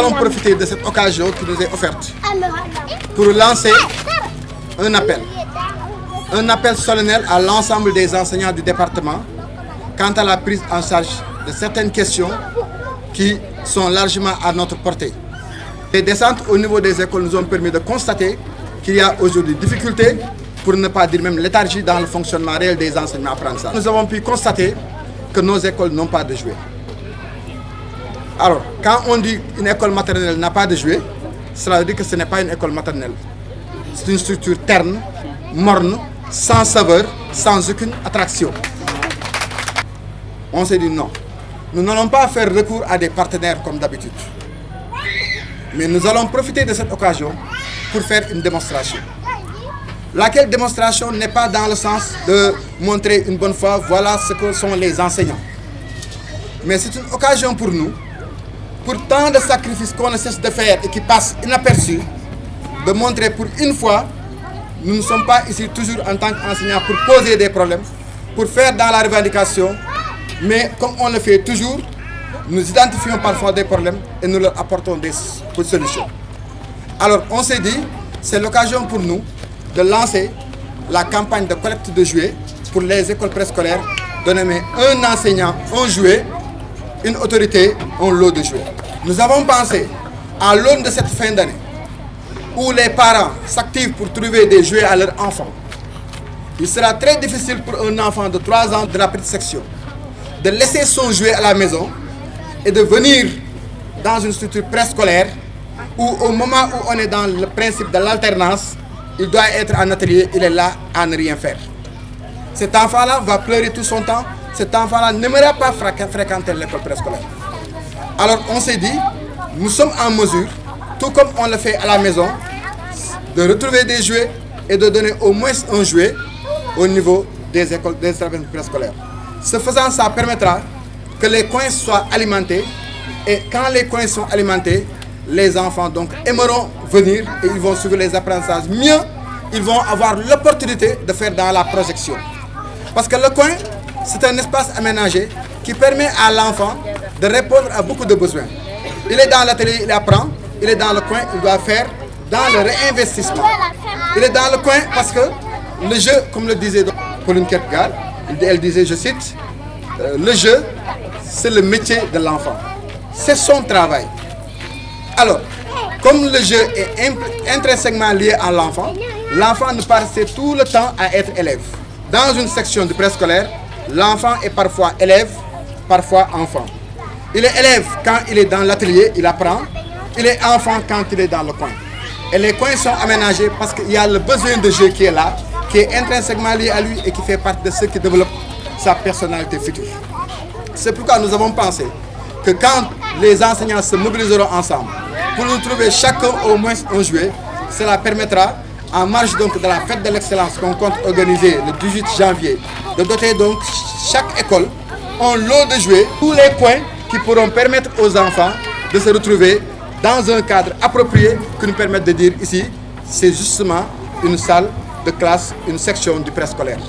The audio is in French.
allons profiter de cette occasion qui nous est offerte pour lancer un appel solennel à l'ensemble des enseignants du département quant à la prise en charge de certaines questions qui sont largement à notre portée. Les descentes au niveau des écoles nous ont permis de constater qu'il y a aujourd'hui difficulté, pour ne pas dire même léthargie, dans le fonctionnement réel des enseignements apprentissages. Nous avons pu constater que nos écoles n'ont pas de jouets. Alors, quand on dit une école maternelle n'a pas de jouets, cela veut dire que ce n'est pas une école maternelle. C'est une structure terne, morne, sans saveur, sans aucune attraction. On s'est dit non. Nous n'allons pas faire recours à des partenaires comme d'habitude. Mais nous allons profiter de cette occasion pour faire une démonstration. Laquelle démonstration n'est pas dans le sens de montrer une bonne fois, voilà ce que sont les enseignants. Mais c'est une occasion pour nous, pour tant de sacrifices qu'on ne cesse de faire et qui passent inaperçus, de montrer pour une fois, nous ne sommes pas ici toujours en tant qu'enseignants pour poser des problèmes, pour faire dans la revendication, mais comme on le fait toujours, nous identifions parfois des problèmes et nous leur apportons des solutions. Alors on s'est dit, c'est l'occasion pour nous de lancer la campagne de collecte de jouets pour les écoles préscolaires, de nommer un enseignant, un jouet, une autorité, un lot de jouets. Nous avons pensé, à l'aune de cette fin d'année, où les parents s'activent pour trouver des jouets à leurs enfants, il sera très difficile pour un enfant de 3 ans de la petite section de laisser son jouet à la maison et de venir dans une structure préscolaire où au moment où on est dans le principe de l'alternance, il doit être en atelier, il est là à ne rien faire. Cet enfant-là va pleurer tout son temps, cet enfant-là n'aimera pas fréquenter l'école préscolaire. Alors on s'est dit, nous sommes en mesure, tout comme on le fait à la maison, de retrouver des jouets et de donner au moins un jouet au niveau des écoles, des établissements préscolaires. Ce faisant, ça permettra que les coins soient alimentés et quand les coins sont alimentés, les enfants donc aimeront venir et ils vont suivre les apprentissages mieux, ils vont avoir l'opportunité de faire dans la projection. Parce que le coin, c'est un espace aménagé qui permet à l'enfant de répondre à beaucoup de besoins. Il est dans l'atelier, il apprend, il est dans le coin, il doit faire dans le réinvestissement. Il est dans le coin parce que le jeu, comme le disait Pauline Kierkegaard, elle disait, je cite, le jeu, c'est le métier de l'enfant. C'est son travail. Alors, comme le jeu est intrinsèquement lié à l'enfant, l'enfant ne passe tout le temps à être élève. Dans une section du préscolaire, l'enfant est parfois élève, parfois enfant. Il est élève quand il est dans l'atelier, il apprend. Il est enfant quand il est dans le coin. Et les coins sont aménagés parce qu'il y a le besoin de jeu qui est là, qui est intrinsèquement lié à lui et qui fait partie de ce qui développe sa personnalité future. C'est pourquoi nous avons pensé que quand les enseignants se mobiliseront ensemble pour nous trouver chacun au moins un jouet, cela permettra, en marge donc de la fête de l'excellence qu'on compte organiser le 18 janvier, de doter donc chaque école un lot de jouets, tous les points qui pourront permettre aux enfants de se retrouver dans un cadre approprié qui nous permette de dire ici, c'est justement une salle de classe, une section du préscolaire.